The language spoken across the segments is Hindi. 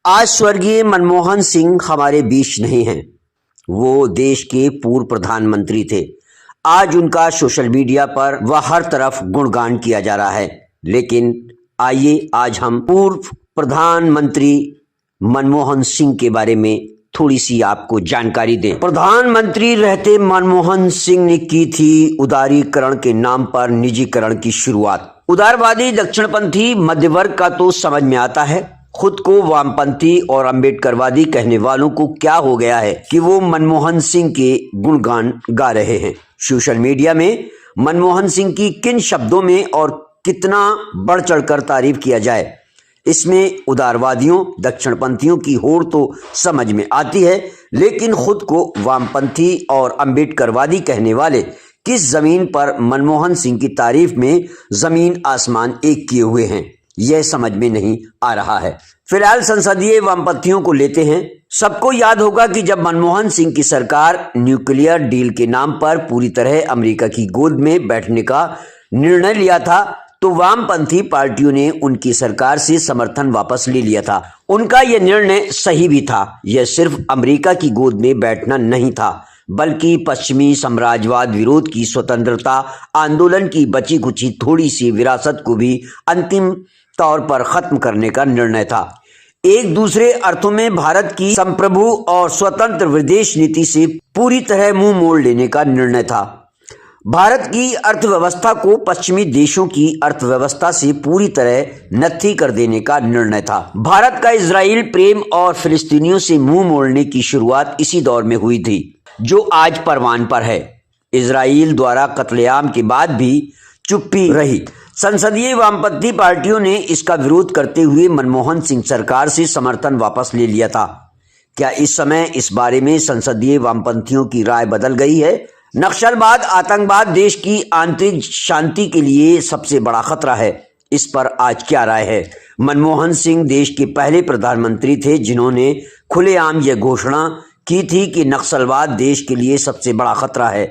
आज स्वर्गीय मनमोहन सिंह हमारे बीच नहीं हैं। वो देश के पूर्व प्रधानमंत्री थे। आज उनका सोशल मीडिया पर व हर तरफ गुणगान किया जा रहा है। लेकिन आइए आज हम पूर्व प्रधानमंत्री मनमोहन सिंह के बारे में थोड़ी सी आपको जानकारी दें। प्रधानमंत्री रहते मनमोहन सिंह ने की थी उदारीकरण के नाम पर निजीकरण की शुरुआत। उदारवादी दक्षिणपंथी मध्य वर्ग का तो समझ में आता है, खुद को वामपंथी और अम्बेडकरवादी कहने वालों को क्या हो गया है कि वो मनमोहन सिंह के गुणगान गा रहे हैं। सोशल मीडिया में मनमोहन सिंह की किन शब्दों में और कितना बढ़ चढ़कर तारीफ किया जाए, इसमें उदारवादियों दक्षिणपंथियों की होड़ तो समझ में आती है, लेकिन खुद को वामपंथी और अम्बेडकरवादी कहने वाले किस जमीन पर मनमोहन सिंह की तारीफ में जमीन आसमान एक किए हुए हैं, यह समझ में नहीं आ रहा है। फिलहाल संसदीय वामपंथियों को लेते हैं। सबको याद होगा कि जब मनमोहन सिंह की सरकार न्यूक्लियर डील के नाम पर पूरी तरह अमेरिका की गोद में बैठने का निर्णय लिया था, तो वामपंथी पार्टियों ने उनकी सरकार से समर्थन वापस ले लिया था। उनका यह निर्णय सही भी था। यह सिर्फ अमेरिका की गोद में बैठना नहीं था, बल्कि पश्चिमी साम्राज्यवाद विरोध की स्वतंत्रता आंदोलन की बची कुची थोड़ी सी विरासत को भी अंतिम तौर पर खत्म करने का निर्णय था। एक दूसरे अर्थों में भारत की संप्रभु और स्वतंत्र विदेश नीति से पूरी तरह मुंह मोड़ लेने का निर्णय था। भारत की अर्थव्यवस्था को पश्चिमी देशों की अर्थव्यवस्था से पूरी तरह नत्थी कर देने का निर्णय था। भारत का इजराइल प्रेम और फिलिस्तीनियों से मुंह मोड़ने की शुरुआत इसी दौर में हुई थी, जो आज परवान पर है। इजराइल द्वारा कत्लेआम के बाद भी चुप्पी रही। संसदीय वामपंथी पार्टियों ने इसका विरोध करते हुए मनमोहन सिंह सरकार से समर्थन वापस ले लिया था। क्या इस समय इस बारे में संसदीय वामपंथियों की राय बदल गई है? नक्सलवाद आतंकवाद देश की आंतरिक शांति के लिए सबसे बड़ा खतरा है। इस पर आज क्या राय है? मनमोहन सिंह देश के पहले प्रधानमंत्री थे जिन्होंने खुलेआम यह घोषणा की थी कि नक्सलवाद देश के लिए सबसे बड़ा खतरा है।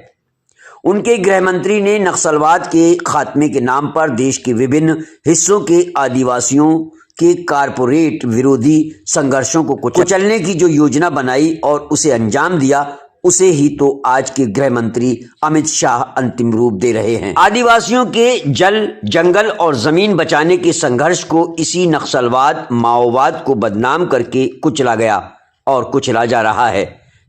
उनके गृह मंत्री ने नक्सलवाद के खात्मे के नाम पर देश के विभिन्न हिस्सों के आदिवासियों के कारपोरेट विरोधी संघर्षों को कुचलने की जो योजना बनाई और उसे अंजाम दिया, उसे ही तो आज के गृह मंत्री अमित शाह अंतिम रूप दे रहे हैं। आदिवासियों के जल जंगल और जमीन बचाने के संघर्ष को इसी नक्सलवाद माओवाद को बदनाम करके कुचला गया और कुचला जा रहा है,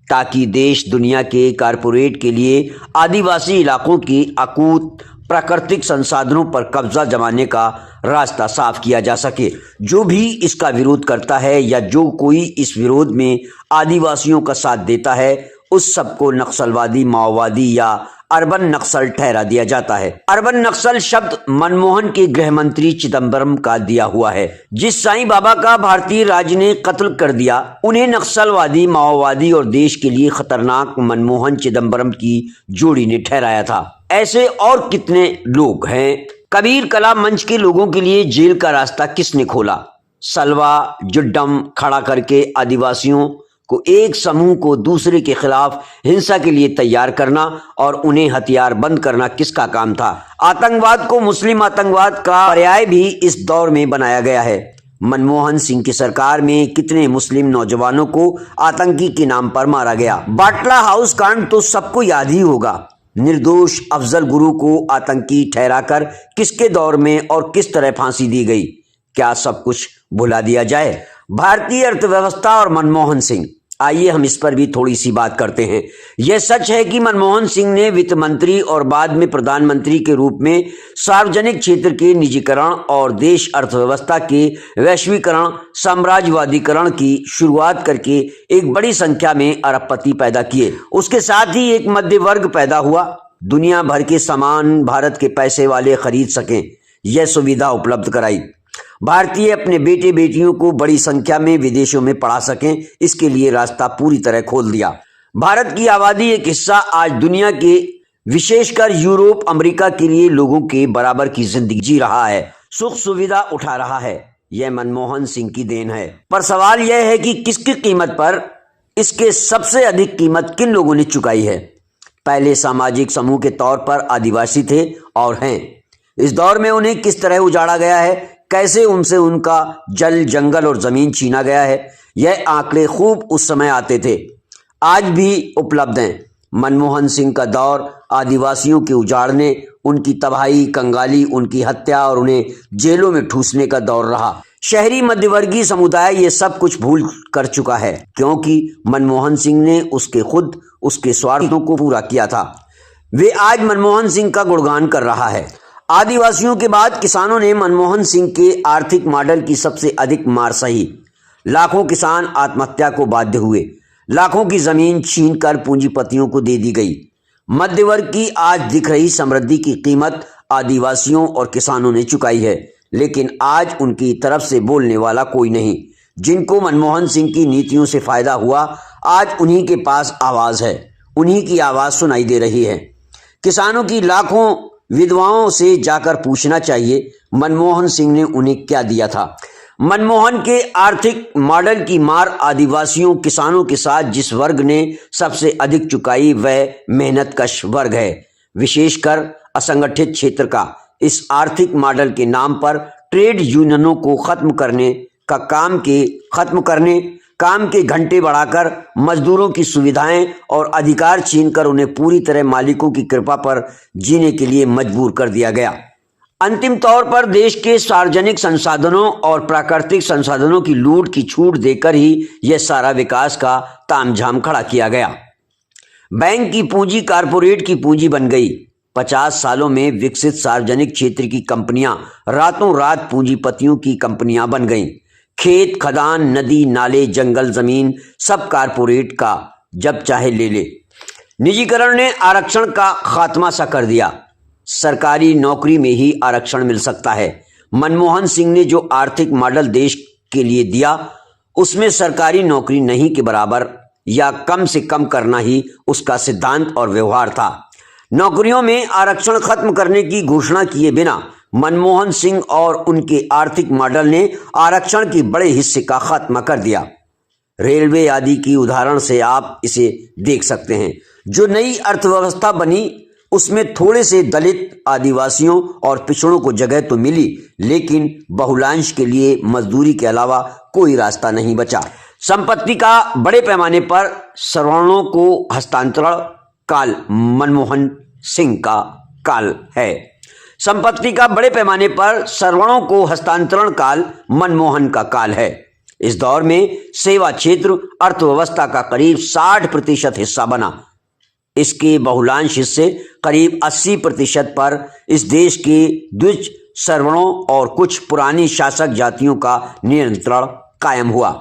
ताकि देश दुनिया के कारपोरेट के लिए आदिवासी इलाकों की अकूत प्राकृतिक संसाधनों पर कब्जा जमाने का रास्ता साफ किया जा सके। जो भी इसका विरोध करता है या जो कोई इस विरोध में आदिवासियों का साथ देता है, उस सबको नक्सलवादी माओवादी या अर्बन नक्सल ठहरा दिया जाता है। अर्बन नक्सल शब्द मनमोहन के गृह मंत्री चिदंबरम का दिया हुआ है। जिस साईं बाबा का भारतीय राज ने कत्ल कर दिया, उन्हें नक्सलवादी माओवादी और देश के लिए खतरनाक मनमोहन चिदंबरम की जोड़ी ने ठहराया था। ऐसे और कितने लोग हैं? कबीर कला मंच के लोगों के लिए जेल का रास्ता किसने खोला? सलवा जुड्डम खड़ा करके आदिवासियों को एक समूह को दूसरे के खिलाफ हिंसा के लिए तैयार करना और उन्हें हथियार बंद करना किसका काम था? आतंकवाद को मुस्लिम आतंकवाद का पर्याय भी इस दौर में बनाया गया है। मनमोहन सिंह की सरकार में कितने मुस्लिम नौजवानों को आतंकी के नाम पर मारा गया। बाटला हाउस कांड तो सबको याद ही होगा। निर्दोष अफजल गुरु को आतंकी ठहराकर किसके दौर में और किस तरह फांसी दी गई? क्या सब कुछ भुला दिया जाए? भारतीय अर्थव्यवस्था और मनमोहन सिंह, आइए हम इस पर भी थोड़ी सी बात करते हैं। यह सच है कि मनमोहन सिंह ने वित्त मंत्री और बाद में प्रधानमंत्री के रूप में सार्वजनिक क्षेत्र के निजीकरण और देश अर्थव्यवस्था के वैश्वीकरण साम्राज्यवादीकरण की शुरुआत करके एक बड़ी संख्या में अरबपति पैदा किए। उसके साथ ही एक मध्य वर्ग पैदा हुआ। दुनिया भर के सामान भारत के पैसे वाले खरीद सकें, यह सुविधा उपलब्ध कराई। भारतीय अपने बेटे बेटियों को बड़ी संख्या में विदेशों में पढ़ा सकें, इसके लिए रास्ता पूरी तरह खोल दिया। भारत की आबादी एक हिस्सा आज दुनिया के विशेषकर यूरोप अमेरिका के लिए लोगों के बराबर की जिंदगी जी रहा है, सुख सुविधा उठा रहा है। यह मनमोहन सिंह की देन है। पर सवाल यह है कि किसकी कीमत पर इसके सबसे अधिक कीमत किन लोगों ने चुकाई है? पहले सामाजिक समूह के तौर पर आदिवासी थे और हैं। इस दौर में उन्हें किस तरह उजाड़ा गया है, कैसे उनसे उनका जल, जंगल और जमीन छीना गया है। यह आंकड़े खूब उस समय आते थे, आज भी उपलब्ध हैं। मनमोहन सिंह का दौर आदिवासियों के उजाड़ने, उनकी तबाही, कंगाली, उनकी हत्या और उन्हें जेलों में ठूसने का दौर रहा। शहरी मध्यवर्गीय समुदाय ये सब कुछ भूल कर चुका है, क्योंकि मनमोहन सिंह ने उसके स्वार्थों को पूरा किया था। वे आज मनमोहन सिंह का गुणगान कर रहा है। आदिवासियों के बाद किसानों ने मनमोहन सिंह के आर्थिक मॉडल की सबसे अधिक मार सही। लाखों किसान आत्महत्या को बाध्य हुए, लाखों की जमीन छीनकर पूंजीपतियों को दे दी गई। मध्य वर्ग की आज दिख रही समृद्धि की कीमत आदिवासियों और किसानों ने चुकाई है, लेकिन आज उनकी तरफ से बोलने वाला कोई नहीं। जिनको मनमोहन सिंह की नीतियों से फायदा हुआ, आज उन्हीं के पास आवाज है, उन्हीं की आवाज सुनाई दे रही है। किसानों की लाखों विधवाओं से जाकर पूछना चाहिए, मनमोहन सिंह ने उन्हें क्या दिया था। मनमोहन के आर्थिक मॉडल की मार आदिवासियों, किसानों के साथ जिस वर्ग ने सबसे अधिक चुकाई वह मेहनतकश वर्ग है, विशेषकर असंगठित क्षेत्र का। इस आर्थिक मॉडल के नाम पर ट्रेड यूनियनों को खत्म करने, काम के घंटे बढ़ाकर, मजदूरों की सुविधाएं और अधिकार छीनकर उन्हें पूरी तरह मालिकों की कृपा पर जीने के लिए मजबूर कर दिया गया। अंतिम तौर पर देश के सार्वजनिक संसाधनों और प्राकृतिक संसाधनों की लूट की छूट देकर ही यह सारा विकास का तामझाम खड़ा किया गया। बैंक की पूंजी कारपोरेट की पूंजी बन गई। 50 सालों में विकसित सार्वजनिक क्षेत्र की कंपनियां रातों रात पूंजीपतियों की कंपनियां बन गईं। खेत, खदान, नदी, नाले, जंगल, जमीन सब कारपोरेट का, जब चाहे ले ले। निजीकरण ने आरक्षण का खात्मा सा कर दिया। सरकारी नौकरी में ही आरक्षण मिल सकता है। मनमोहन सिंह ने जो आर्थिक मॉडल देश के लिए दिया, उसमें सरकारी नौकरी नहीं के बराबर या कम से कम करना ही उसका सिद्धांत और व्यवहार था। नौकरियों में आरक्षण खत्म करने की घोषणा किए बिना मनमोहन सिंह और उनके आर्थिक मॉडल ने आरक्षण के बड़े हिस्से का खात्मा कर दिया। रेलवे आदि की उदाहरण से आप इसे देख सकते हैं। जो नई अर्थव्यवस्था बनी उसमें थोड़े से दलित, आदिवासियों और पिछड़ों को जगह तो मिली, लेकिन बहुलांश के लिए मजदूरी के अलावा कोई रास्ता नहीं बचा। संपत्ति का बड़े पैमाने पर सवर्णों को हस्तांतरण काल मनमोहन सिंह का काल है। संपत्ति का बड़े पैमाने पर सवर्णों को हस्तांतरण काल मनमोहन का काल है। इस दौर में सेवा क्षेत्र अर्थव्यवस्था का करीब 60% हिस्सा बना। इसके बहुलांश हिस्से करीब 80% पर इस देश के द्विज, सवर्णों और कुछ पुरानी शासक जातियों का नियंत्रण कायम हुआ।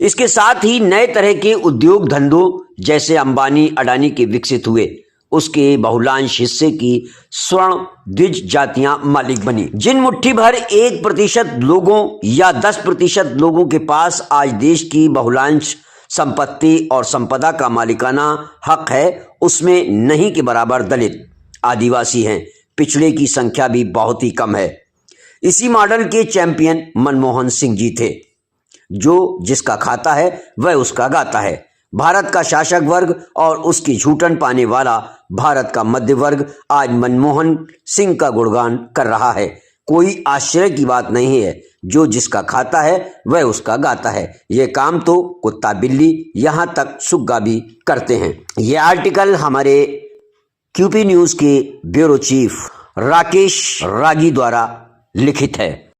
इसके साथ ही नए तरह के उद्योग धंधों जैसे अंबानी, अडानी के विकसित हुए। उसके बहुलांश हिस्से की स्वर्ण द्विज जातियां मालिक बनी। जिन मुट्ठी भर 1% लोगों या 10% लोगों के पास आज देश की बहुलांश संपत्ति और संपदा का मालिकाना हक है, उसमें नहीं के बराबर दलित, आदिवासी हैं। पिछड़े की संख्या भी बहुत ही कम है। इसी मॉडल के चैंपियन मनमोहन सिंह जी थे। जो जिसका खाता है वह उसका गाता है। भारत का शासक वर्ग और उसकी झूठन पाने वाला भारत का मध्य वर्ग आज मनमोहन सिंह का गुणगान कर रहा है। कोई आश्चर्य की बात नहीं है। जो जिसका खाता है वह उसका गाता है। यह काम तो कुत्ता, बिल्ली, यहां तक सुग्गा भी करते हैं। यह आर्टिकल हमारे क्यूपी न्यूज के ब्यूरो चीफ राकेश रागी द्वारा लिखित है।